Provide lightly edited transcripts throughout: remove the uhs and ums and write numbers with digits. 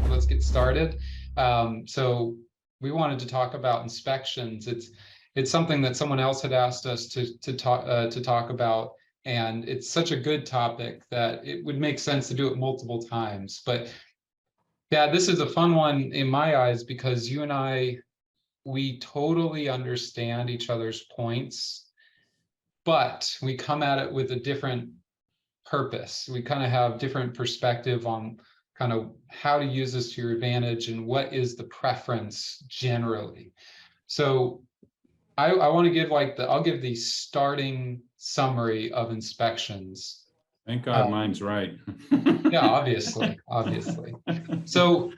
Let's get started. So we wanted to talk about inspections. It's something that someone else had asked us to talk about, and it's such a good topic that it would make sense to do it multiple times. But yeah, this is a fun one in my eyes because you and I, we totally understand each other's points, but we come at it with a different purpose. We kind of have different perspective on kind of how to use this to your advantage and what is the preference generally. So I want to give I'll give the starting summary of inspections. Thank God mine's right. Yeah, obviously. So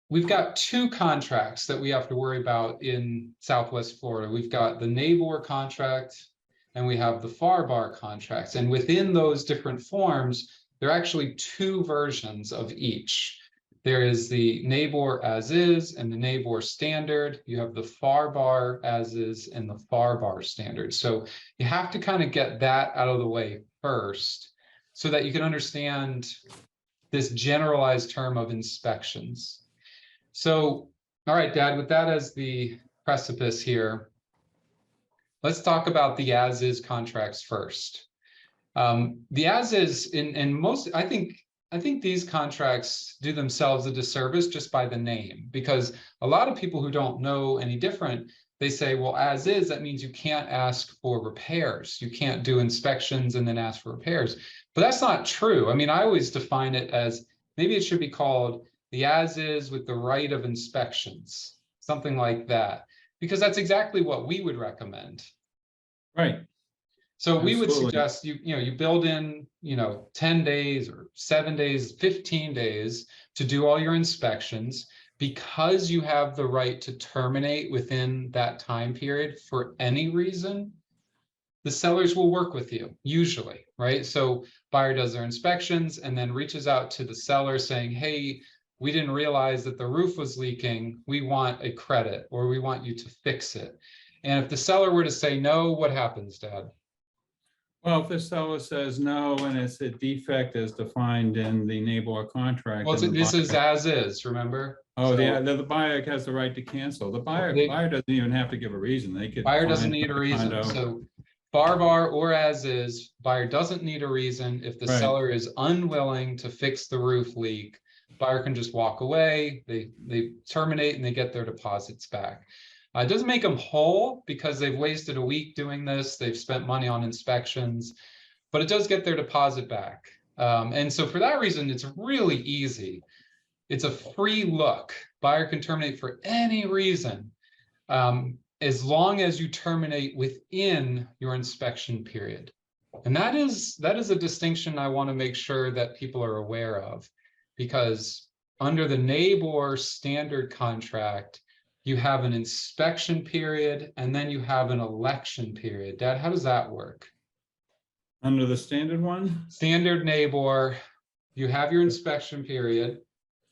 we've got two contracts that we have to worry about in Southwest Florida. We've got the NABOR contract and we have the FAR-BAR contracts. And within those different forms, there are actually two versions of each. There is the NABOR as is and the NABOR standard. You have the FAR-BAR as is and the FAR-BAR standard. So you have to kind of get that out of the way first so that you can understand this generalized term of inspections. So, all right, Dad, with that as the precipice here, let's talk about the as-is contracts first. The as-is in most, I think these contracts do themselves a disservice just by the name, because a lot of people who don't know any different, they say, well, as is, that means you can't ask for repairs. You can't do inspections and then ask for repairs. But that's not true. I mean, I always define it as maybe it should be called the as is with the right of inspections, something like that, because that's exactly what we would recommend. Right. So Absolutely. We would suggest you build in 10 days or 7 days, 15 days to do all your inspections, because you have the right to terminate within that time period for any reason. The sellers will work with you usually, right? So buyer does their inspections and then reaches out to the seller saying, hey, we didn't realize that the roof was leaking. We want a credit, or we want you to fix it. And if the seller were to say no, what happens, Dad? Well, if the seller says no, and it's a defect as defined in the NABOR contract. Well, this is as is, remember? Oh, so, the buyer has the right to cancel. The buyer doesn't even have to give a reason. They could. Buyer doesn't need a reason. So FAR-BAR or as is, buyer doesn't need a reason. If the seller is unwilling to fix the roof leak, buyer can just walk away. They terminate and they get their deposits back. It doesn't make them whole because they've wasted a week doing this. They've spent money on inspections, but it does get their deposit back. And so for that reason, it's really easy. It's a free look. Buyer can terminate for any reason, as long as you terminate within your inspection period. And that is a distinction I want to make sure that people are aware of, because under the NABOR standard contract, you have an inspection period and then you have an election period. Dad, how does that work? Under the standard one? Standard NABOR, you have your inspection period.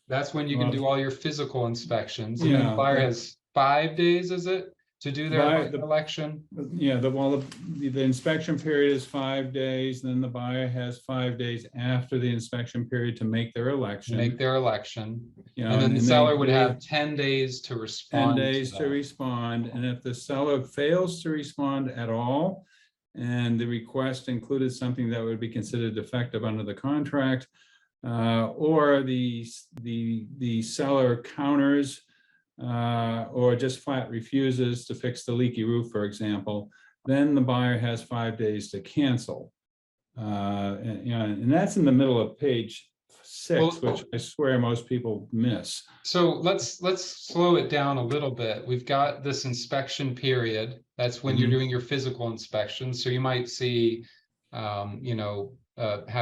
That's when you can do all your physical inspections. And then the buyer has 5 days, is it, to do their election? Yeah, the inspection period is 5 days. Then the buyer has 5 days after the inspection period to make their election. And then the seller would have 10 days to respond. 10 days to respond. And if the seller fails to respond at all, and the request included something that would be considered defective under the contract, or the seller counters, or just flat refuses to fix the leaky roof, for then the buyer has 5 days to cancel. And that's in the middle of page 6, which I swear most people miss. So let's slow it down a little bit. We've got this inspection period. That's when you're doing your physical inspection. So you might see, have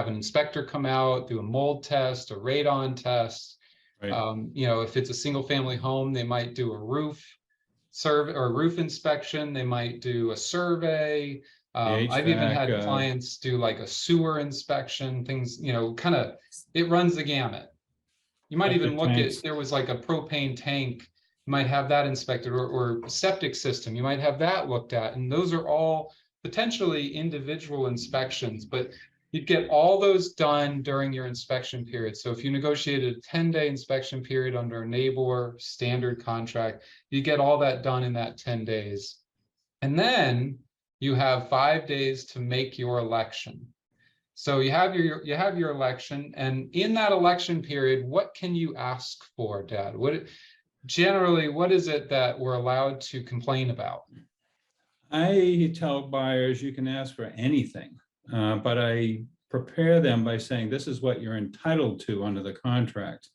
an inspector come out, do a mold test, a radon test. Right. If it's a single family home, they might do a roof survey or roof inspection. They might do a survey. I've even had clients do like a sewer inspection, things, it runs the gamut. You might even look at, there was like a propane tank, you might have that inspected, or septic system, you might have that looked at. And those are all potentially individual inspections, but you'd get all those done during your inspection period. So if you negotiated a 10-day inspection period under a NABOR standard contract, you get all that done in that 10 days. And then you have 5 days to make your election. So you have your election, and in that election period, what can you ask for, Dad? Generally, what is it that we're allowed to complain about? I tell buyers you can ask for anything, but I prepare them by saying this is what you're entitled to under the contract.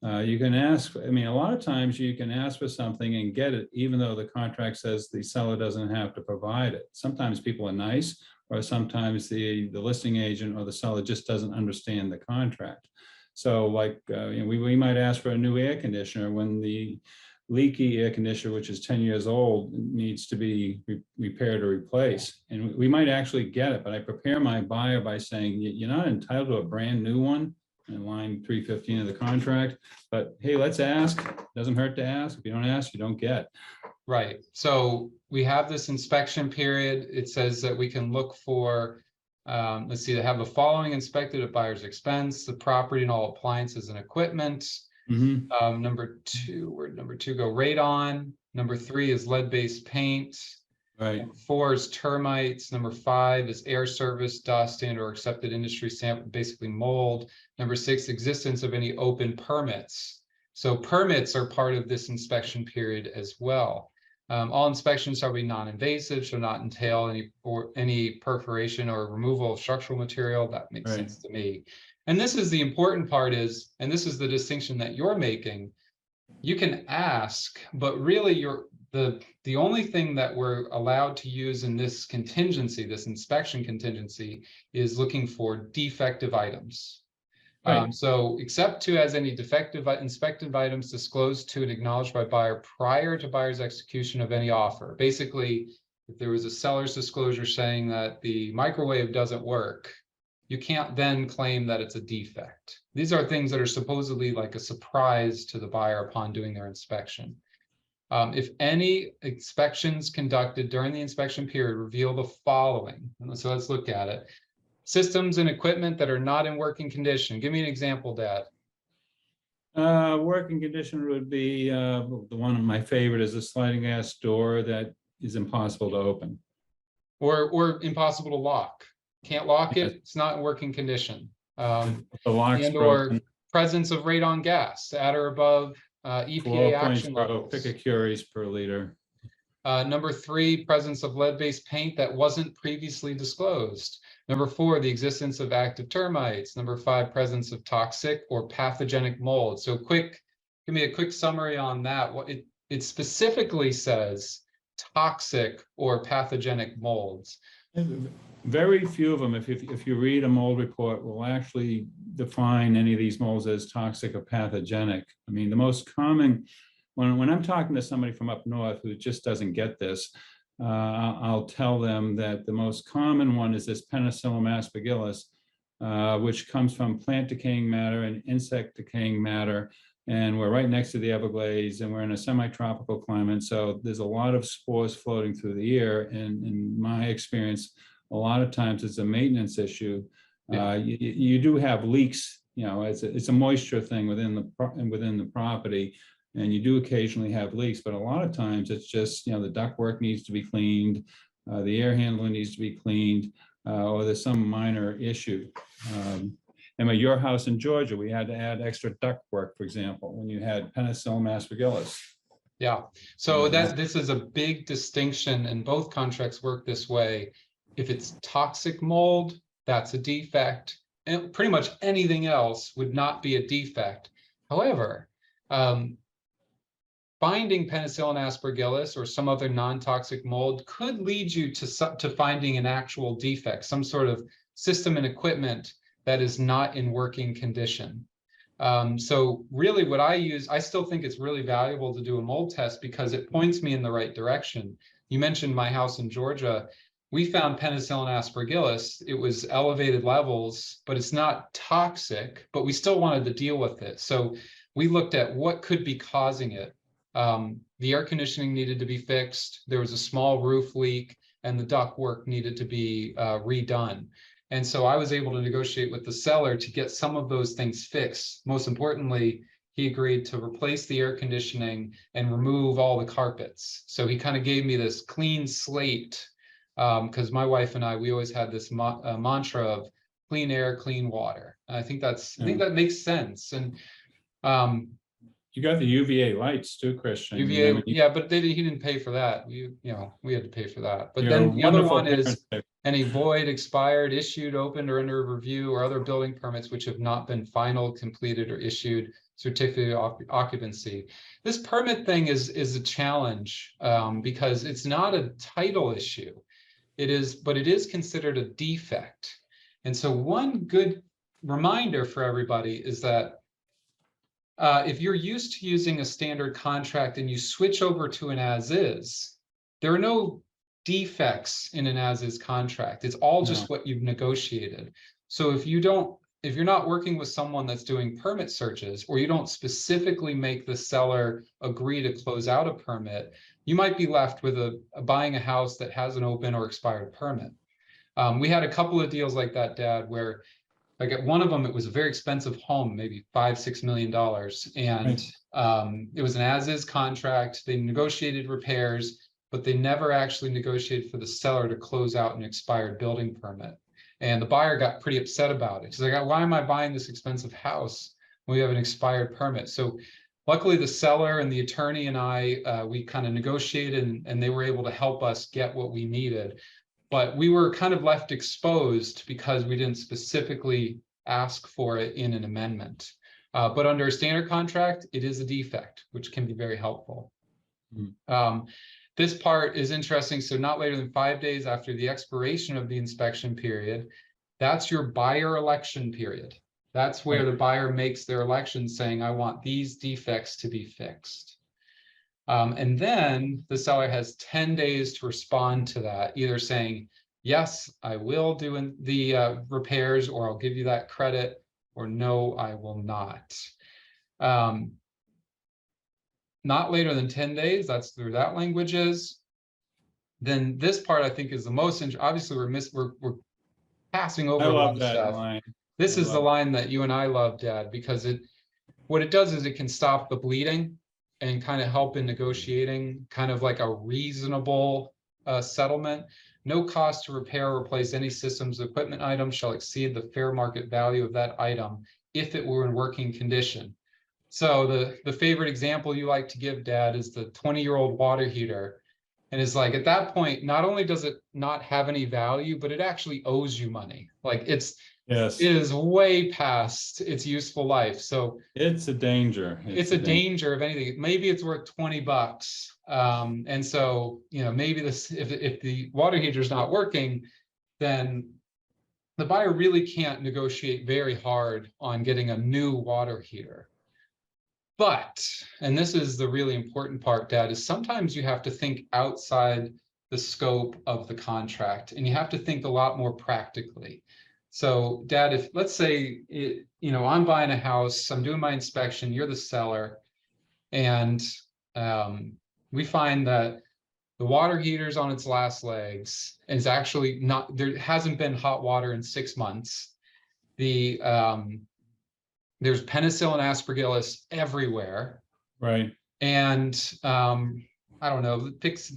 You can ask, I mean, a lot of times you can ask for something and get it, even though the contract says the seller doesn't have to provide it. Sometimes people are nice, or sometimes the listing agent or the seller just doesn't understand the contract. So like, we might ask for a new air conditioner when the leaky air conditioner, which is 10 years old, needs to be repaired or replaced. And we might actually get it, but I prepare my buyer by saying, you're not entitled to a brand new one in line 315 of the contract, but hey, let's ask. Doesn't hurt to ask. If you don't ask, you don't get. Right. So we have this inspection period. It says that we can look for, let's see, to have the following inspected at buyer's expense: the property and all appliances and equipment. Number two, where'd number two go? Radon. Number 3 is lead-based paint. Right. Number 4 is termites. Number 5 is air service, dust, and or accepted industry sample, basically mold. Number 6, existence of any open permits. So permits are part of this inspection period as well. All inspections shall be non-invasive, shall not entail any perforation or removal of structural material. That makes sense to me. And this is the important part is, and this is the distinction that you're making. You can ask, but really the only thing that we're allowed to use in this contingency, this inspection contingency, is looking for defective items. Right. So except to as any defective inspected items disclosed to and acknowledged by buyer prior to buyer's execution of any offer. Basically, if there was a seller's disclosure saying that the microwave doesn't work, you can't then claim that it's a defect. These are things that are supposedly like a surprise to the buyer upon doing their inspection. If any inspections conducted during the inspection period reveal the following, so let's look at it. Systems and equipment that are not in working condition. Give me an example, Dad. Working condition would be the one of my favorite is a sliding glass door that is impossible to open. Or impossible to lock. Can't lock it, it's not in working condition. The lock's And broken. or presence of radon gas at or above EPA action levels. Picocuries per liter. Number 3, presence of lead-based paint that wasn't previously disclosed. Number 4, the existence of active termites. Number 5, presence of toxic or pathogenic mold. So give me a quick summary on that. What it specifically says toxic or pathogenic molds. Very few of them, if you read a mold report, will actually define any of these molds as toxic or pathogenic. I mean, the most common, when I'm talking to somebody from up north who just doesn't get this, I'll tell them that the most common one is this Penicillium aspergillus, which comes from plant decaying matter and insect decaying matter. And we're right next to the Everglades, and we're in a semi-tropical climate. So there's a lot of spores floating through the air. And in my experience, a lot of times it's a maintenance issue. Yeah. You do have leaks, it's a moisture thing within the property. And you do occasionally have leaks, but a lot of times it's just, the ductwork needs to be cleaned, the air handler needs to be cleaned, or there's some minor issue. And at your house in Georgia, we had to add extra ductwork, for example, when you had Penicillium aspergillus. Yeah, so this is a big distinction, and both contracts work this way. If it's toxic mold, that's a defect, and pretty much anything else would not be a defect. However, finding Penicillium aspergillus or some other non-toxic mold could lead you to finding an actual defect, some sort of system and equipment that is not in working condition. So really what I still think it's really valuable to do a mold test because it points me in the right direction. You mentioned my house in Georgia. We found Penicillium aspergillus. It was elevated levels, but it's not toxic, but we still wanted to deal with it. So we looked at what could be causing it. The air conditioning needed to be fixed. There was a small roof leak. and the duct work needed to be redone. And so I was able to negotiate with the seller to get some of those things fixed. Most importantly, he agreed to replace the air conditioning and remove all the carpets. So he kind of gave me this clean slate, because my wife and we always had this mantra of clean air, clean water. And I think that makes sense. And you got the UVA lights too, Christian. UVA, I mean, yeah, but he didn't pay for that. We had to pay for that. But you're a then the other wonderful one is parent. any void, expired, issued, opened, or under review, or other building permits which have not been final, completed, or issued certificate of occupancy. This permit thing is a challenge, because it's not a title issue. But it is considered a defect. And so one good reminder for everybody is that if you're used to using a standard contract and you switch over to an as-is, there are no defects in an as-is contract. It's all just what you've negotiated. So if you're not working with someone that's doing permit searches, or you don't specifically make the seller agree to close out a permit, you might be left with buying a house that has an open or expired permit. We had a couple of deals like that, Dad, where like at one of them, it was a very expensive home, maybe $5-6 million. And it was an as-is contract. They negotiated repairs, but they never actually negotiated for the seller to close out an expired building permit. And the buyer got pretty upset about it. She's like, why am I buying this expensive house when we have an expired permit? So luckily the seller and the attorney and we kind of negotiated, and they were able to help us get what we needed. But we were kind of left exposed because we didn't specifically ask for it in an amendment. But under a standard contract, it is a defect, which can be very helpful. This part is interesting. So not later than 5 days after the expiration of the inspection period, that's your buyer election period. That's where the buyer makes their election saying, I want these defects to be fixed. And then the seller has 10 days to respond to that, either saying, yes, I will do the repairs, or I'll give you that credit, or no, I will not. Not later than 10 days, that's through that language is. Then this part I think is the most obviously we're passing over I a lot love of that stuff. line. This is the line that you and I love, Dad, because what it does is it can stop the bleeding and kind of help in negotiating kind of like a reasonable settlement. No cost to repair or replace any systems or equipment item shall exceed the fair market value of that item if it were in working condition. So the favorite example you like to give, Dad, is the 20-year-old water heater. And it's like, at that point, not only does it not have any value, but it actually owes you money. Like it is way past its useful life. So it's a danger. It's a danger of anything. Maybe it's worth $20. And so, maybe if the water heater is not working, then the buyer really can't negotiate very hard on getting a new water heater. But, and this is the really important part, Dad, is sometimes you have to think outside the scope of the contract, and you have to think a lot more practically. So, Dad, if let's say, I'm buying a house, I'm doing my inspection, you're the seller, and we find that the water heater's on its last legs, and it's actually not, there hasn't been hot water in 6 months. There's penicillin aspergillus everywhere. Right. And I don't know,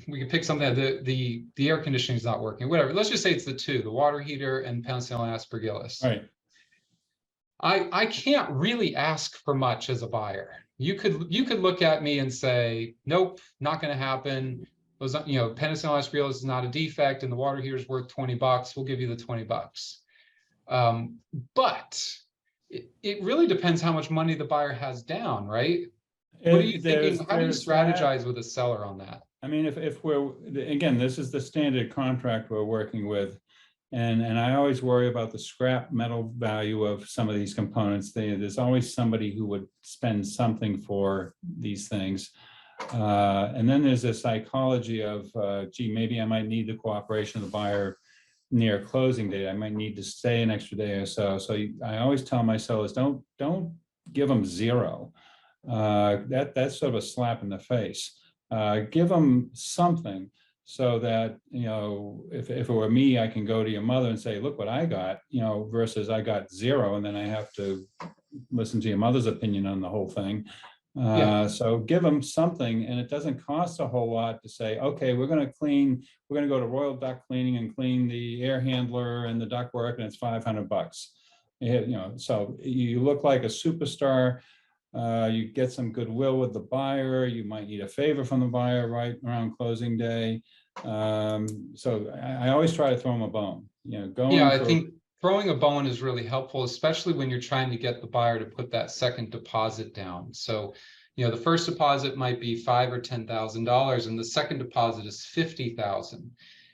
we could pick something that the air conditioning is not working, whatever. Let's just say it's the two, the water heater and penicillin aspergillus. Right. I can't really ask for much as a buyer. You could look at me and say, nope, not going to happen. Those, penicillin aspergillus is not a defect, and the water heater is worth $20. We'll give you the $20. But it really depends how much money the buyer has down, right? What are you thinking? How do you strategize with a seller on that? I mean, if we're, again, this is the standard contract we're working with. And I always worry about the scrap metal value of some of these components. There's always somebody who would spend something for these things. And then there's a psychology of, gee, maybe I might need the cooperation of the buyer near closing date. I might need to stay an extra day or so. So I always tell my sellers, don't give them zero. That's sort of a slap in the face. Give them something so that, if it were me, I can go to your mother and say, look what I got, versus I got 0, and then I have to listen to your mother's opinion on the whole thing. So give them something, and it doesn't cost a whole lot to say, okay, we're going to go to Royal Duct Cleaning and clean the air handler and the ductwork, and it's $500. So you look like a superstar. You get some goodwill with the buyer. You might need a favor from the buyer right around closing day. So I always try to throw them a bone. I think throwing a bone is really helpful, especially when you're trying to get the buyer to put that second deposit down. So, the first deposit might be $5,000 or $10,000, and the second deposit is $50,000.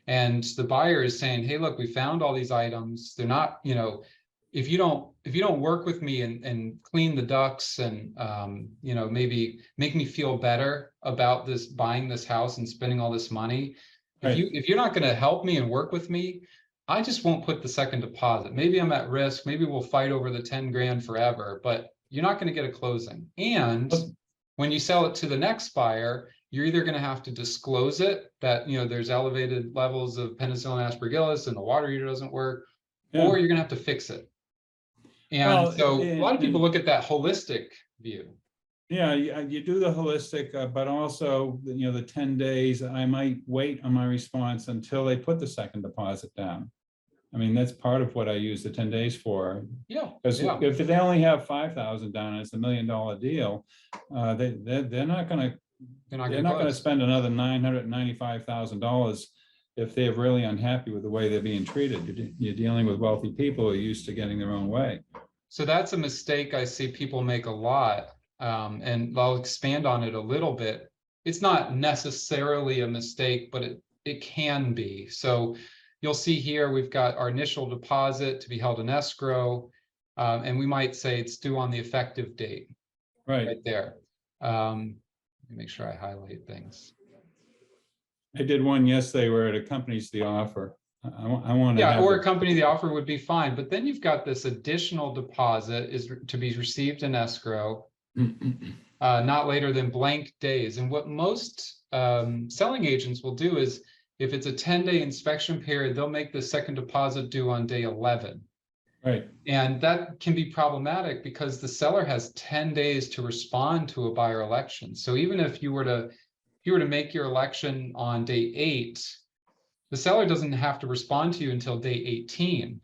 And the buyer is saying, hey, look, we found all these items. They're not, if you don't work with me and clean the ducts and maybe make me feel better about buying this house and spending all this money, if you're not going to help me and work with me, I just won't put the second deposit. Maybe I'm at risk. Maybe we'll fight over the 10 grand forever, but you're not going to get a closing. And when you sell it to the next buyer, you're either going to have to disclose it that, there's elevated levels of penicillin aspergillus and the water heater doesn't work, or you're going to have to fix it. And so a lot of people look at that holistic view. Yeah, you do the holistic, but also, the 10 days, I might wait on my response until they put the second deposit down. I mean, that's part of what I use the 10 days for. Yeah. Because if they only have 5,000 down and it's $1 million deal, they're not going to spend another $995,000 if they're really unhappy with the way they're being treated. You're dealing with wealthy people who are used to getting their own way. So that's a mistake I see people make a lot. And I'll expand on it a little bit. It's not necessarily a mistake, but it can be. So you'll see here, we've got our initial deposit to be held in escrow. And we might say it's due on the effective date. Right there. Let me make sure I highlight things. I did one yesterday where it accompanies the offer. I want to or accompany the offer would be fine. But then you've got this additional deposit is to be received in escrow. Not later than blank days. And what most selling agents will do is, if it's a 10-day inspection period, they'll make the second deposit due on day 11. Right. And that can be problematic because the seller has 10 days to respond to a buyer election. So even if you were to make your election on day 8, the seller doesn't have to respond to you until day 18.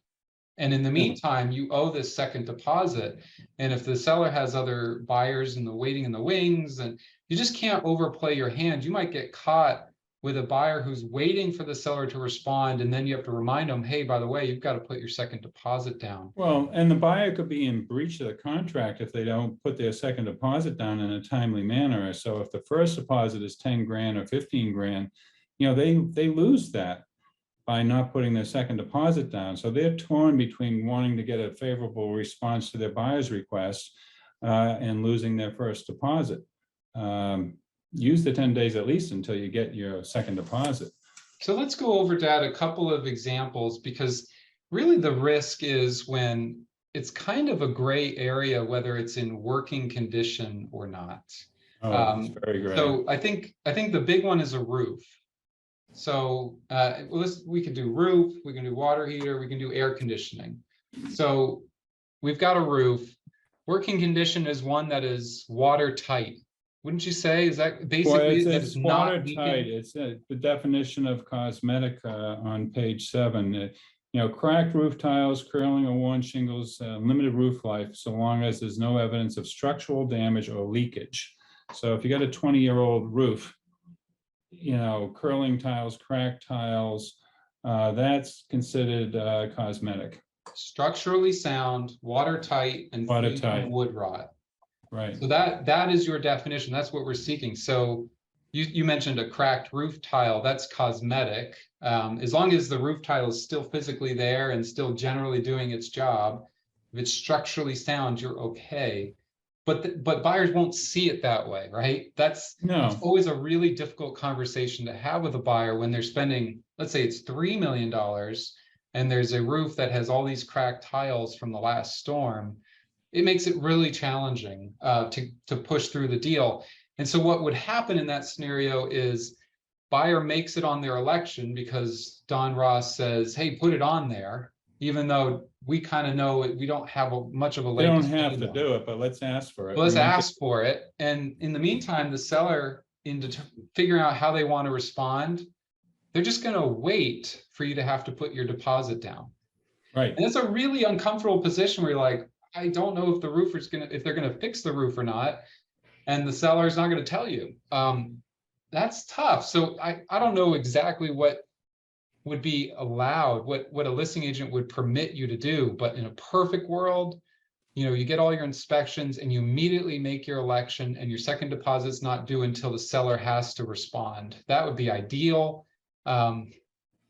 And in the meantime, you owe this second deposit. And if the seller has other buyers waiting in the wings, and you just can't overplay your hand, you might get caught with a buyer who's waiting for the seller to respond. And then you have to remind them, hey, by the way, you've got to put your second deposit down. Well, and the buyer could be in breach of the contract if they don't put their second deposit down in a timely manner. So if the first deposit is 10 grand or 15 grand, they lose that by not putting their second deposit down. So they're torn between wanting to get a favorable response to their buyer's request and losing their first deposit. Use the 10 days at least until you get your second deposit. So let's go over, Dad, a couple of examples, because really the risk is when it's kind of a gray area, whether it's in working condition or not. It's very gray. So I think the big one is a roof. So we can do roof, we can do water heater, we can do air conditioning. So we've got a roof. Working condition is one that is watertight. Wouldn't you say? Is that basically it's watertight? It's the definition of cosmetic on page 7. Cracked roof tiles, curling or worn shingles, limited roof life, so long as there's no evidence of structural damage or leakage. So if you got a 20-year-old roof, curling tiles, cracked tiles, that's considered cosmetic. Structurally sound, watertight, and wood rot. Right. So that is your definition. That's what we're seeking. So you mentioned a cracked roof tile. That's cosmetic. As long as the roof tile is still physically there and still generally doing its job, if it's structurally sound, you're okay. But buyers won't see it that way, right? It's always a really difficult conversation to have with a buyer when they're spending, let's say it's $3 million, and there's a roof that has all these cracked tiles from the last storm. It makes it really challenging to push through the deal. And so what would happen in that scenario is buyer makes it on their election because Don Ross says, hey, put it on there, even though we kind of know we don't have much of a We leg don't to have stand to on. do it, but let's ask for it. Well, let's We want to- ask for it. And in the meantime, the seller, in figuring out how they want to respond, they're just going to wait for you to have to put your deposit down. Right. And it's a really uncomfortable position where you're like, I don't know if the roofer's if they're gonna fix the roof or not, and the seller's not gonna tell you. That's tough. So I don't know exactly what would be allowed, what a listing agent would permit you to do, but in a perfect world, you get all your inspections and you immediately make your election, and your second deposit's not due until the seller has to respond. That would be ideal.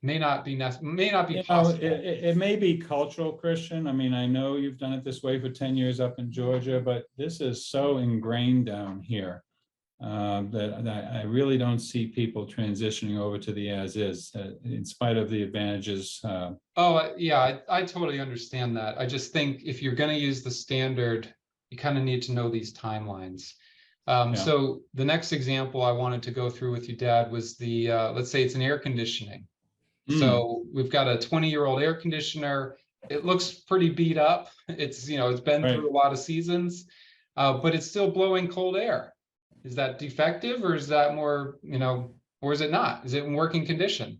May not be possible. It may be cultural, Christian. I mean, I know you've done it this way for 10 years up in Georgia, but this is so ingrained down here that I really don't see people transitioning over to the as is, in spite of the advantages. Oh, yeah, I totally understand that. I just think if you're going to use the standard, you kind of need to know these timelines. So the next example I wanted to go through with you, Dad, was the, let's say it's an air conditioning. So we've got a 20-year-old air conditioner. It looks pretty beat up. It's, it's been through a lot of seasons, but it's still blowing cold air. Is that defective, or is that more, or is it not? Is it in working condition?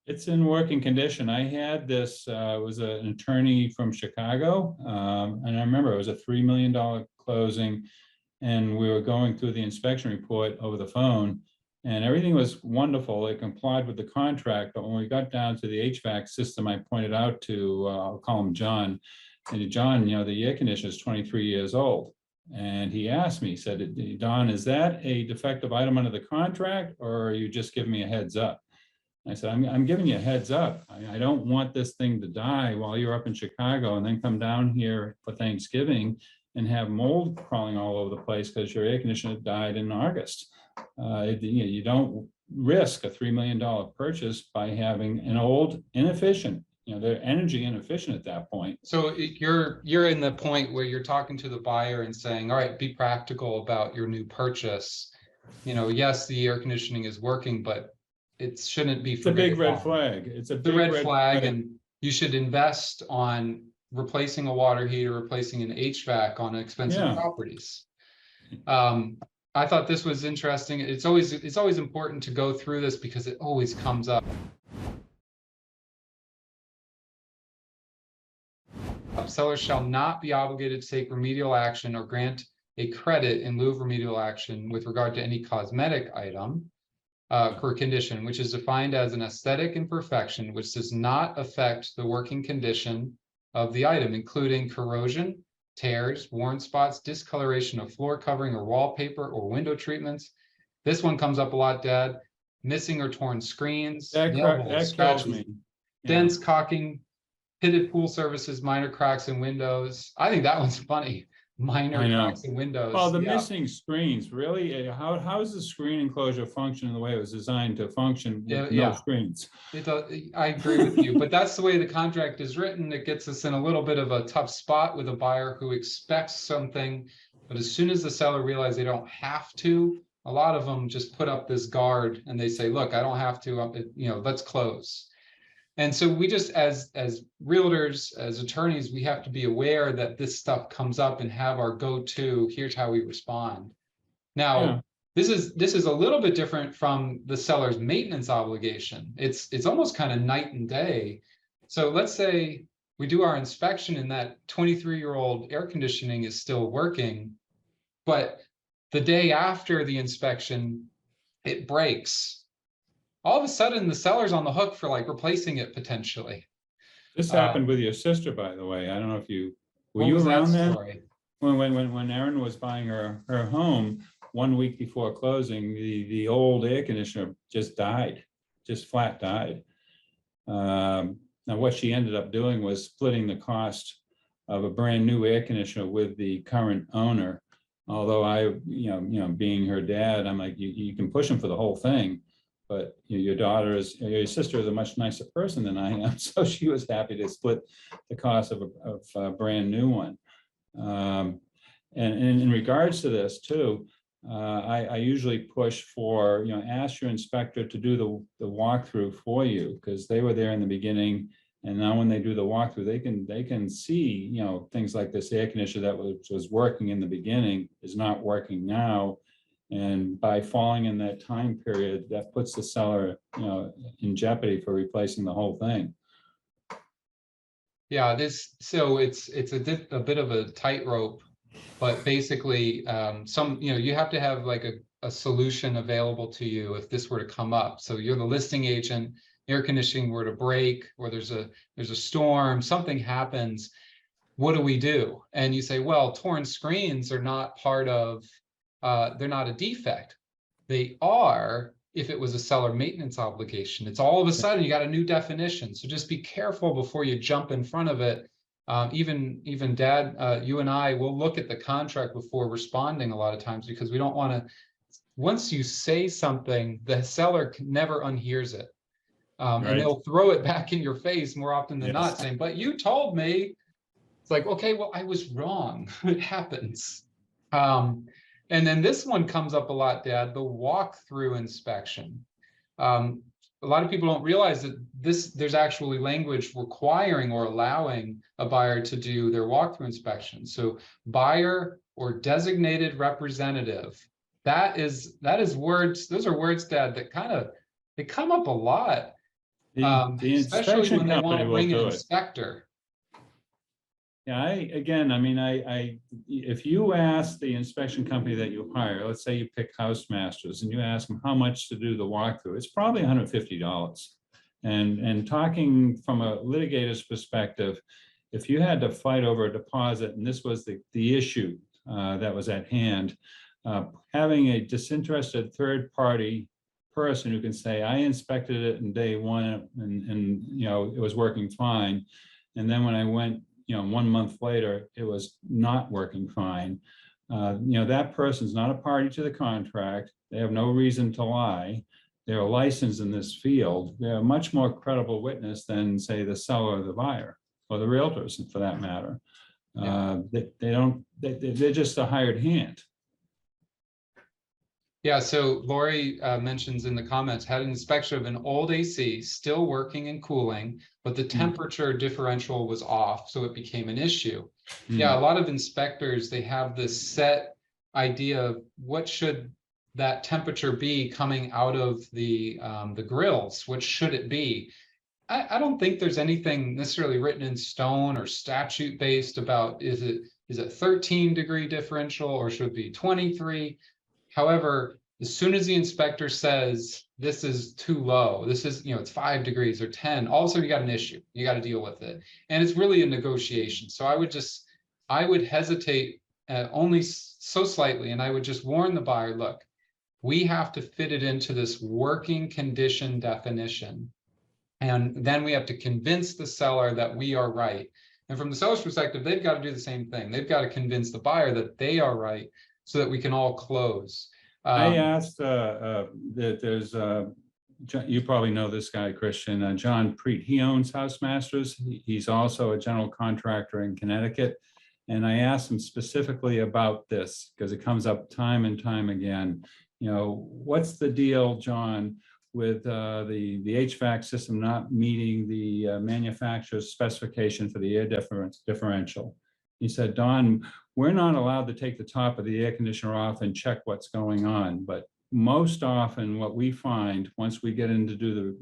It's in working condition. I had this, was an attorney from Chicago, and I remember it was a $3 million closing, and we were going through the inspection report over the phone, and everything was wonderful. It complied with the contract, but when we got down to the HVAC system, I pointed out to, I'll call him John, and John, the air conditioner is 23 years old. And he asked me, he said, Don, is that a defective item under the contract, or are you just giving me a heads up? I said, I'm giving you a heads up. I don't want this thing to die while you're up in Chicago and then come down here for Thanksgiving and have mold crawling all over the place because your air conditioner died in August. You don't risk a $3 million purchase by having an old, inefficient, they're energy inefficient at that point. So you're in the point where you're talking to the buyer and saying, all right, be practical about your new purchase. Yes, the air conditioning is working, but it shouldn't be for a big red long. flag. It's a The big red flag, and you should invest on replacing a water heater, replacing an HVAC on expensive properties. I thought this was interesting. It's always important to go through this because it always comes up. Sellers shall not be obligated to take remedial action or grant a credit in lieu of remedial action with regard to any cosmetic item or condition, which is defined as an aesthetic imperfection which does not affect the working condition of the item, including corrosion, tears, worn spots, discoloration of floor covering or wallpaper or window treatments. This one comes up a lot, Dad. Missing or torn screens, nail holes, scratches, dents, caulking, pitted pool surfaces, minor cracks in windows. I think that one's funny. Minor cracks in windows. Well, the missing screens, really, how does the screen enclosure function in the way it was designed to function with no screens? I agree with you, but that's the way the contract is written. It gets us in a little bit of a tough spot with a buyer who expects something, but as soon as the seller realizes they don't have to, a lot of them just put up this guard and they say, look, I don't have to, let's close. And so we just, as realtors, as attorneys, we have to be aware that this stuff comes up and have our go-to, here's how we respond. Now, this is a little bit different from the seller's maintenance obligation. It's almost kind of night and day. So let's say we do our inspection and that 23-year-old air conditioning is still working, but the day after the inspection, it breaks. All of a sudden the seller's on the hook for like replacing it potentially. This happened with your sister, by the way. I don't know if were you around then? When Erin was buying her home 1 week before closing, the old air conditioner just died, just flat died. Now what she ended up doing was splitting the cost of a brand new air conditioner with the current owner. Although I, being her dad, I'm like, you can push him for the whole thing. But your sister is a much nicer person than I am, so she was happy to split the cost of a brand new one. And in regards to this too, I usually push for, ask your inspector to do the walkthrough for you, because they were there in the beginning. And now when they do the walkthrough, they can see, things like this air conditioner that was working in the beginning is not working now. And by falling in that time period, that puts the seller, in jeopardy for replacing the whole thing. Yeah, so it's a bit of a tightrope, but basically, you have to have like a solution available to you if this were to come up. So you're the listing agent, air conditioning were to break, or there's a storm, something happens. What do we do? And you say, well, torn screens are not part of, they're not a defect. They are if it was a seller maintenance obligation. It's all of a sudden you got a new definition. So just be careful before you jump in front of it. Even Dad, you and I will look at the contract before responding a lot of times, because we don't want to, once you say something, the seller never unhears it. And Right. they'll throw it back in your face more often than not, Yes. saying, but you told me. It's like, okay, well, I was wrong. It happens. And then this one comes up a lot, Dad, the walkthrough inspection. A lot of people don't realize that there's actually language requiring or allowing a buyer to do their walkthrough inspection. So buyer or designated representative, that is words, those are words, Dad, that they come up a lot. The Especially inspection when they company want to will bring an do it. inspector. Yeah, if you ask the inspection company that you hire, let's say you pick House Masters and you ask them how much to do the walkthrough, it's probably $150. And talking from a litigator's perspective, if you had to fight over a deposit, and this was the issue that was at hand, having a disinterested third party person who can say, I inspected it in day one and it was working fine. And then when I went, 1 month later, it was not working fine. That person's not a party to the contract. They have no reason to lie. They're licensed in this field. They're a much more credible witness than, say, the seller or the buyer, or the realtors, for that matter. Yeah. They're just a hired hand. Yeah, so Lori mentions in the comments, had an inspection of an old AC still working and cooling, but the temperature differential was off, so it became an issue. Yeah, a lot of inspectors, they have this set idea of what should that temperature be coming out of the grills. What should it be? I don't think there's anything necessarily written in stone or statute based about is it 13-degree differential or should it be 23? However, as soon as the inspector says this is too low, this is, it's 5 degrees or 10, all of a sudden you got an issue. You got to deal with it. And it's really a negotiation. So I would hesitate only so slightly, and I would just warn the buyer, look, we have to fit it into this working condition definition. And then we have to convince the seller that we are right. And from the seller's perspective, they've got to do the same thing. They've got to convince the buyer that they are right, so that we can all close. I asked that there's, you probably know this guy, Christian, John Preet. He owns House Masters. He's also a general contractor in Connecticut. And I asked him specifically about this because it comes up time and time again. What's the deal, John, with the HVAC system not meeting the manufacturer's specification for the air differential? He said, Don, we're not allowed to take the top of the air conditioner off and check what's going on. But most often what we find once we get in to do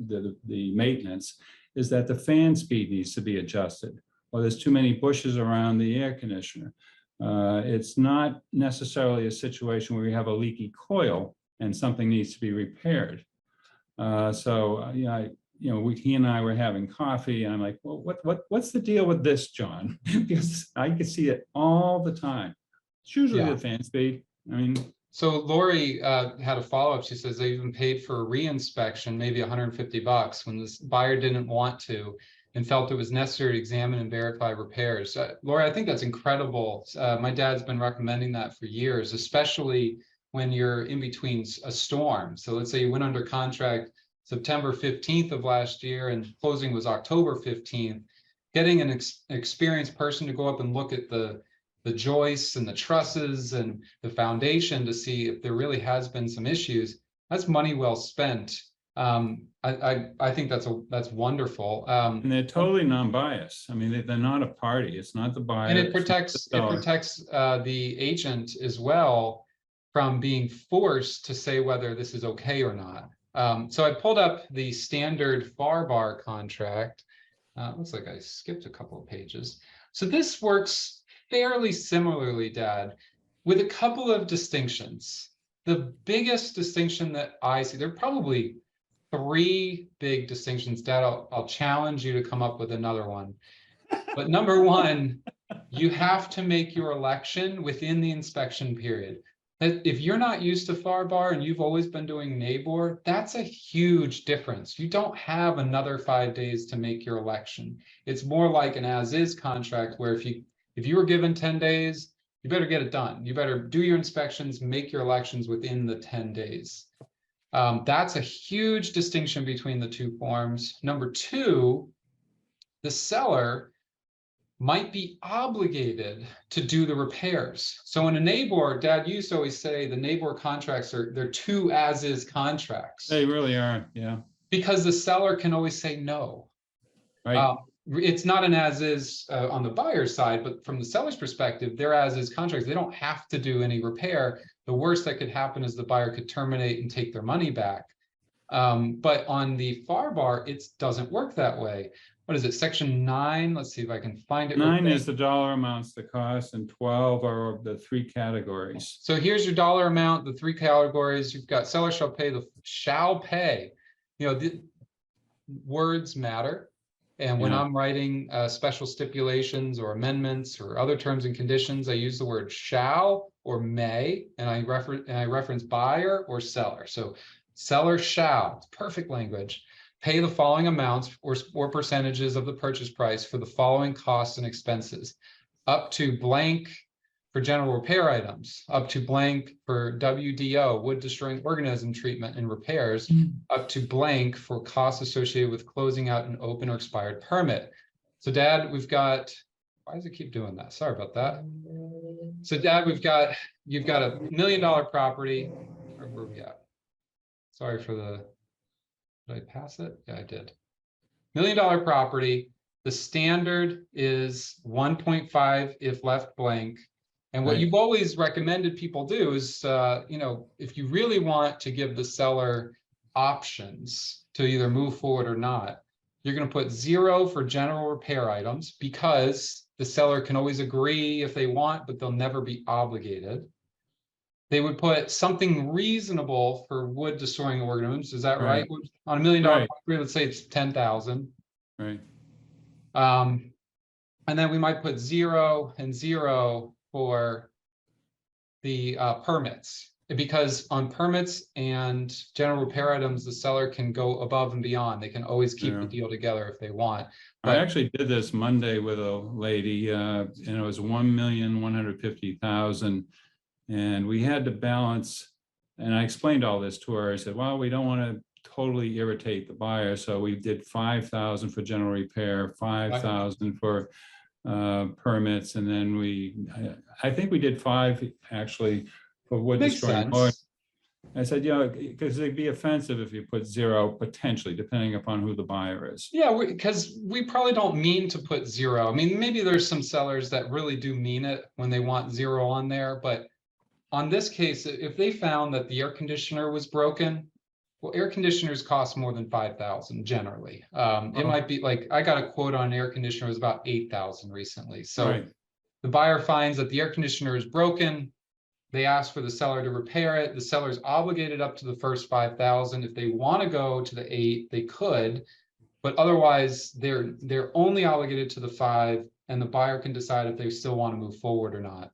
the maintenance is that the fan speed needs to be adjusted, or there's too many bushes around the air conditioner. It's not necessarily a situation where we have a leaky coil and something needs to be repaired. He and I were having coffee, and I'm like, well, what's the deal with this, John? Because I can see it all the time. It's usually the fan speed. So Lori had a follow-up. She says they even paid for a re-inspection, maybe $150, when this buyer didn't want to and felt it was necessary to examine and verify repairs. Lori, I think that's incredible. My dad's been recommending that for years, especially when you're in between a storm. So let's say you went under contract September 15th of last year and closing was October 15th, getting an experienced person to go up and look at the the joists and the trusses and the foundation to see if there really has been some issues, that's money well spent. I think that's wonderful. And they're totally non-biased. I mean, they're not a party. It's not the buyer. And it it's not the protects seller. the agent as well from being forced to say whether this is okay or not. So I pulled up the standard FAR bar contract. Looks like I skipped a couple of pages. So this works fairly similarly, Dad, with a couple of distinctions. The biggest distinction that I see, there are probably 3 big distinctions. Dad, I'll challenge you to come up with another one. But number one, you have to make your election within the inspection period. If you're not used to FAR bar and you've always been doing NABOR, that's a huge difference. You don't have another 5 days to make your election. It's more like an as-is contract where if you were given 10 days, you better get it done. You better do your inspections, make your elections within the 10 days. That's a huge distinction between the 2 forms. Number 2, the seller might be obligated to do the repairs. So in a NABOR, Dad used to always say the NABOR contracts they're 2 as-is contracts. They really are, yeah. Because the seller can always say no. Right. It's not an as-is on the buyer's side, but from the seller's perspective, they're as-is contracts. They don't have to do any repair. The worst that could happen is the buyer could terminate and take their money back. But on the FAR bar, it doesn't work that way. What is it, section 9? Let's see if I can find it. 9 is the dollar amounts, the cost, and 12 are the 3 categories. So here's your dollar amount, the 3 categories. You've got seller shall pay, shall pay. You know, the words matter. And when I'm writing special stipulations or amendments or other terms and conditions, I use the word shall or may, and I reference buyer or seller. So seller shall, it's perfect language, pay the following amounts or percentages of the purchase price for the following costs and expenses, up to blank for general repair items, up to blank for WDO, wood destroying organism treatment and repairs, up to blank for costs associated with closing out an open or expired permit. So Dad, we've got, why does it keep doing that? Sorry about that. So Dad, you've got $1 million property. Where were we at? Sorry for the, did I pass it? Yeah, I did. $1 million property. The standard is 1.5 if left blank. And what you've always recommended people do is, you know, if you really want to give the seller options to either move forward or not, you're going to put 0 for general repair items because the seller can always agree if they want, but they'll never be obligated. They would put something reasonable for wood destroying organisms. Is that right? On $1 million property, let's say it's 10,000. Right. And then we might put 0 and 0 for the permits, because on permits and general repair items, the seller can go above and beyond. They can always keep the deal together if they want. But I actually did this Monday with a lady, and it was 1,150,000, and we had to balance. And I explained all this to her. I said, "Well, we don't want to totally irritate the buyer, so we did 5,000 for general repair, 5,000 for." Permits, and then I think we did 5 actually for wood destroying. I said, you know, because it'd be offensive if you put 0 potentially, depending upon who the buyer is. Yeah, because we probably don't mean to put 0. I mean, maybe there's some sellers that really do mean it when they want 0 on there, but on this case, if they found that the air conditioner was broken, well, air conditioners cost more than 5,000 generally. It might be like, I got a quote on an air conditioner, it was about 8,000 recently. So the buyer finds that the air conditioner is broken. They ask for the seller to repair it. The seller's obligated up to the first 5,000. If they want to go to the 8, they could, but otherwise they're only obligated to the 5, and the buyer can decide if they still want to move forward or not.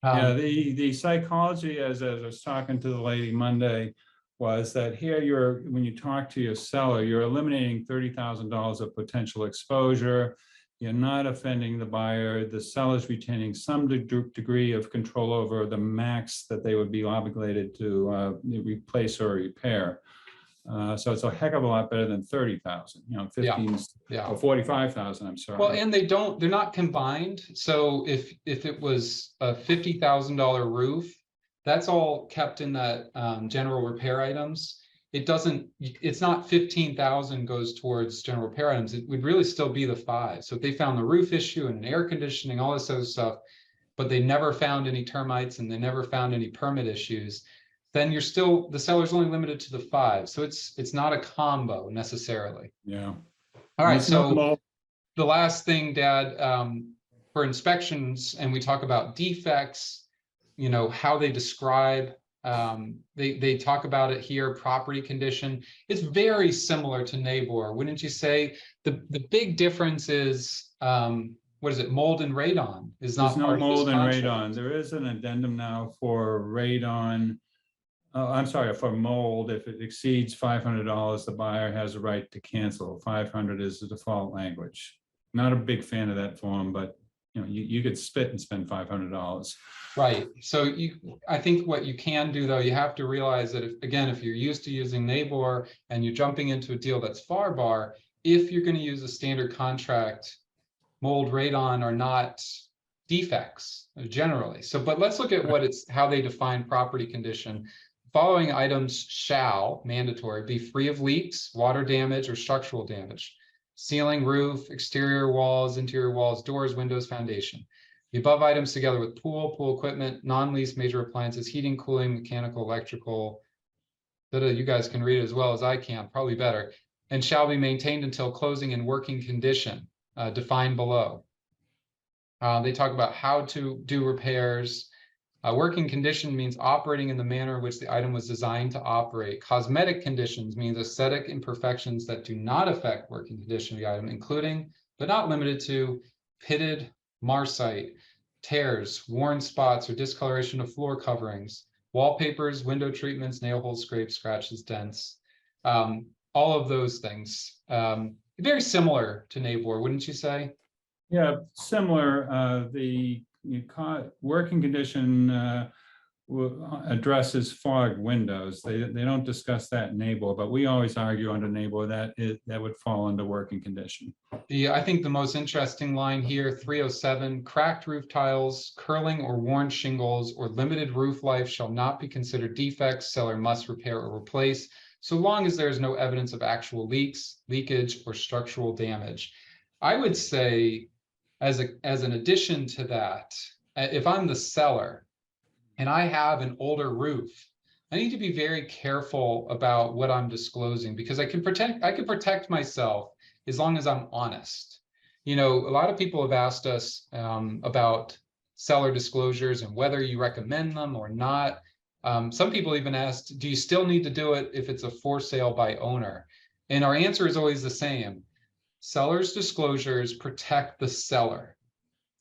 Yeah, the psychology, as I was talking to the lady Monday, was that here when you talk to your seller, you're eliminating $30,000 of potential exposure. You're not offending the buyer. The seller's retaining some degree of control over the max that they would be obligated to replace or repair. So it's a heck of a lot better than 30,000, 15 Yeah. or 45,000, I'm sorry. Well, and they're not combined. So if it was a $50,000 roof, that's all kept in that general repair items. It's not 15,000 goes towards general repair items. It would really still be the 5. So if they found the roof issue and air conditioning, all this other stuff, but they never found any termites and they never found any permit issues, then the seller's only limited to the 5. So it's not a combo necessarily. Yeah. All right. It's not So the last thing, Dad, for inspections, and we talk about defects, how they describe, they talk about it here, property condition. It's very similar to NABOR, wouldn't you say? The big difference is, what is it? Mold and radon is not There's no part of this mold and contract. radon. There is an addendum now for radon. I'm sorry, for mold. If it exceeds $500, the buyer has a right to cancel. 500 is the default language. Not a big fan of that form, but you could spit and spend $500. Right. So I think what you can do, though, you have to realize that if you're used to using NABOR and you're jumping into a deal that's FAR-BAR, if you're going to use a standard contract, mold, radon are not defects generally. So, but let's look at how they define property condition. Following items shall, mandatory, be free of leaks, water damage, or structural damage. Ceiling, roof, exterior walls, interior walls, doors, windows, foundation. The above items together with pool equipment, non-lease major appliances, heating, cooling, mechanical, electrical, you guys can read it as well as I can, probably better, and shall be maintained until closing in working condition, defined below. They talk about how to do repairs. Working condition means operating in the manner in which the item was designed to operate. Cosmetic conditions means aesthetic imperfections that do not affect working condition of the item, including, but not limited to, pitted marcite, tears, worn spots, or discoloration of floor coverings, wallpapers, window treatments, nail holes, scrapes, scratches, dents, all of those things. Very similar to NABOR, wouldn't you say? Yeah, similar. The working condition addresses fogged windows. They don't discuss that in NABOR, but we always argue under NABOR that would fall under working condition. I think the most interesting line here, 307, cracked roof tiles, curling or worn shingles, or limited roof life shall not be considered defects. Seller must repair or replace, so long as there is no evidence of actual leaks, leakage, or structural damage. I would say, as an addition to that, if I'm the seller and I have an older roof, I need to be very careful about what I'm disclosing, because I can protect myself as long as I'm honest. A lot of people have asked us about seller disclosures and whether you recommend them or not. Some people even asked, do you still need to do it if it's a for sale by owner? And our answer is always the same. Seller's disclosures protect the seller.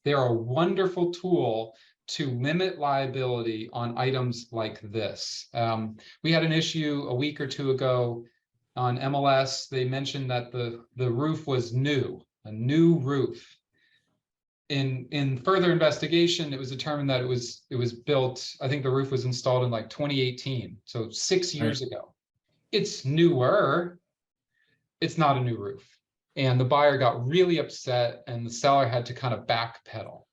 They are a wonderful tool to limit liability on items like this. We had an issue a week or two ago on MLS. They mentioned that the roof was new, a new roof. In further investigation, it was determined that it was built, I think the roof was installed in like 2018, so 6 years ago. It's newer. It's not a new roof. And the buyer got really upset and the seller had to kind of backpedal.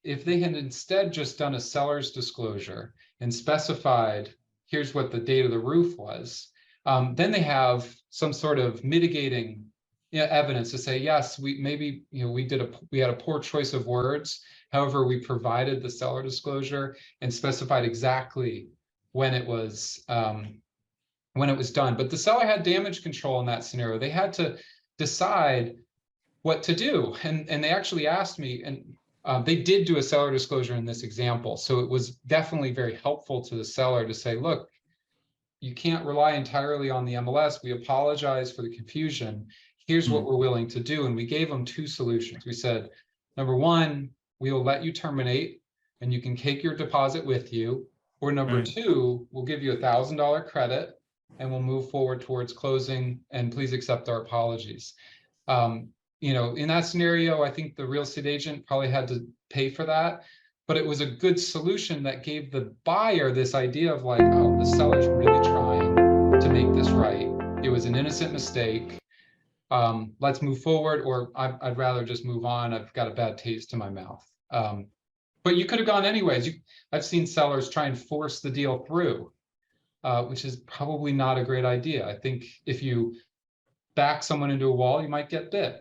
If they had instead just done a seller's disclosure and specified, here's what the date of the roof was, then they have some sort of mitigating evidence to say, yes, we had a poor choice of words. However, we provided the seller disclosure and specified exactly when it was done. But the seller had damage control in that scenario. They had to decide what to do. And they actually asked me, and they did do a seller disclosure in this example. So it was definitely very helpful to the seller to say, look, you can't rely entirely on the MLS. We apologize for the confusion. Here's what we're willing to do. And we gave them 2 solutions. We said, number 1, we will let you terminate and you can take your deposit with you. Or number 2, we'll give you $1,000 credit and we'll move forward towards closing, and please accept our apologies. In that scenario, I think the real estate agent probably had to pay for that, but it was a good solution that gave the buyer this idea of like, oh, the seller's really trying to make this right. It was an innocent mistake. Let's move forward, or I'd rather just move on. I've got a bad taste in my mouth. But you could have gone anyways. I've seen sellers try and force the deal through, which is probably not a great idea. I think if you back someone into a wall, you might get bit.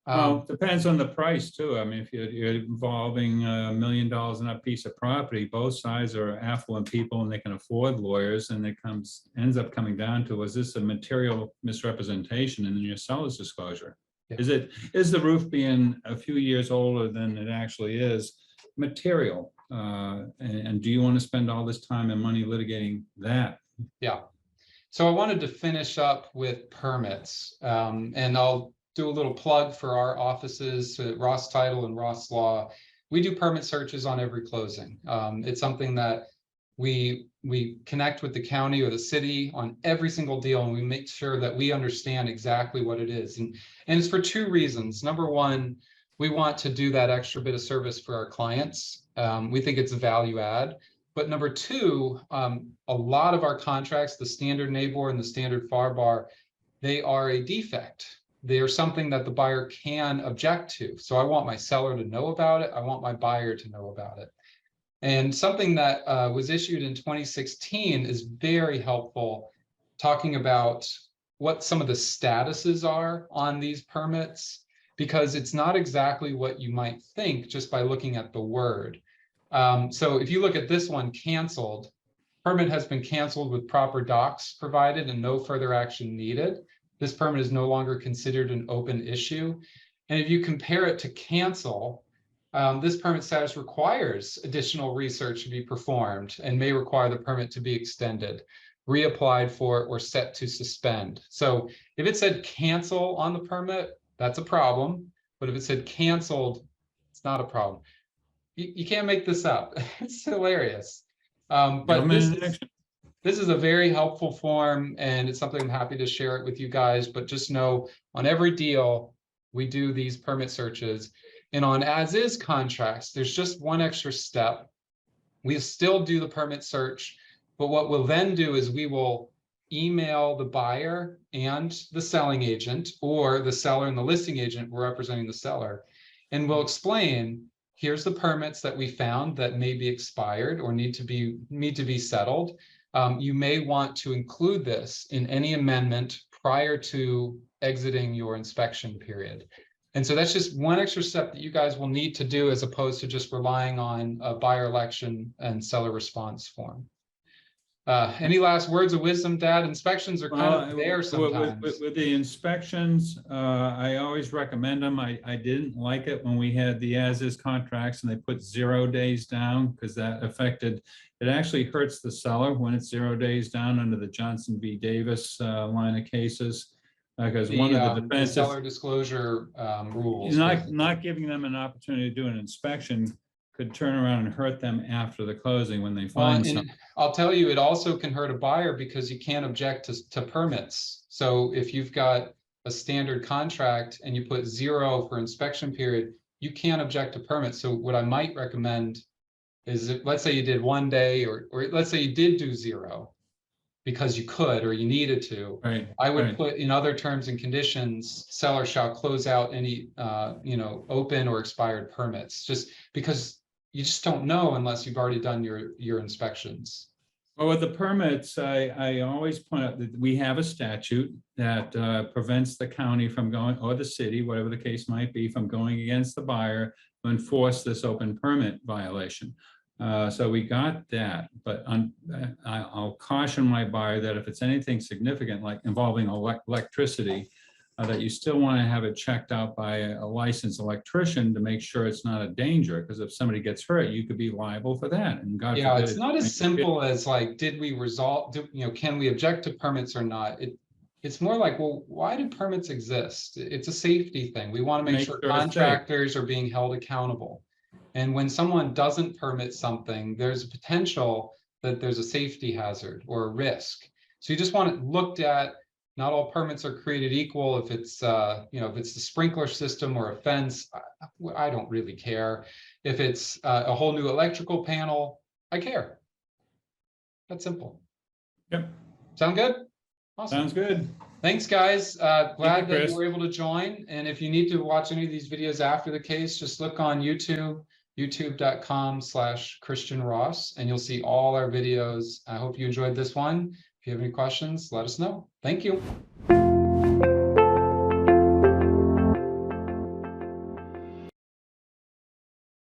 Well, depends on the price too. I mean, if you're involving $1 million in a piece of property, both sides are affluent people and they can afford lawyers, and it ends up coming down to, is this a material misrepresentation in your seller's disclosure? Yeah. Is the roof being a few years older than it actually is material? And do you want to spend all this time and money litigating that? Yeah. So I wanted to finish up with permits, and I'll do a little plug for our offices at Ross Tittle and Ross Law. We do permit searches on every closing. It's something that we connect with the county or the city on every single deal, and we make sure that we understand exactly what it is. And it's for two reasons. Number one, we want to do that extra bit of service for our clients. We think it's a value add. But number two, a lot of our contracts, the standard NABOR and the standard FAR bar, they are a defect. They are something that the buyer can object to. So I want my seller to know about it. I want my buyer to know about it. And something that was issued in 2016 is very helpful, talking about what some of the statuses are on these permits, because it's not exactly what you might think just by looking at the word. So if you look at this one, canceled, permit has been canceled with proper docs provided and no further action needed. This permit is no longer considered an open issue. And if you compare it to cancel, this permit status requires additional research to be performed and may require the permit to be extended, reapplied for, or set to suspend. So if it said cancel on the permit, that's a problem. But if it said canceled, it's not a problem. You can't make this up. It's hilarious. But this is a very helpful form, and it's something I'm happy to share it with you guys. But just know, on every deal, we do these permit searches. And on as-is contracts, there's just one extra step. We still do the permit search, but what we'll then do is we will email the buyer and the selling agent, or the seller and the listing agent representing the seller, and we'll explain, here's the permits that we found that may be expired or need to be settled. You may want to include this in any amendment prior to exiting your inspection period. And so that's just one extra step that you guys will need to do, as opposed to just relying on a buyer election and seller response form. Any last words of wisdom, Dad? Inspections are kind of there sometimes. With the inspections, I always recommend them. I didn't like it when we had the as-is contracts and they put 0 days down, because that affected, it actually hurts the seller when it's 0 days down under the Johnson v. Davis line of cases. Because one of the defenses, seller disclosure rules, not giving them an opportunity to do an inspection could turn around and hurt them after the closing when they find something. I'll tell you, it also can hurt a buyer, because you can't object to permits. So if you've got a standard contract and you put 0 for inspection period, you can't object to permits. So what I might recommend is, let's say you did 1 day, or let's say you did do 0 because you could or you needed to. Right, I would put in other terms and conditions, seller shall close out any open or expired permits, just because you just don't know unless you've already done your inspections. Well, with the permits, I always point out that we have a statute that prevents the county from going, or the city, whatever the case might be, from going against the buyer to enforce this open permit violation. So we got that, but I'll caution my buyer that if it's anything significant, like involving electricity, that you still want to have it checked out by a licensed electrician to make sure it's not a danger. Because if somebody gets hurt, you could be liable for that. And God forbid, it's not as simple as like, did we resolve? Can we object to permits or not? It's more like, well, why do permits exist? It's a safety thing. We want to make sure contractors are being held accountable. And when someone doesn't permit something, there's a potential that there's a safety hazard or a risk. So you just want it looked at. Not all permits are created equal. If it's if it's the sprinkler system or a fence, I don't really care. If it's a whole new electrical panel, I care. That's simple. Yep. Sound good? Awesome. Sounds good. Thanks, guys. Glad that Chris. you were able to join. And if you need to watch any of these videos after the case, just look on YouTube, youtube.com/Christian Ross, and you'll see all our videos. I hope you enjoyed this one. If you have any questions, let us know. Thank you.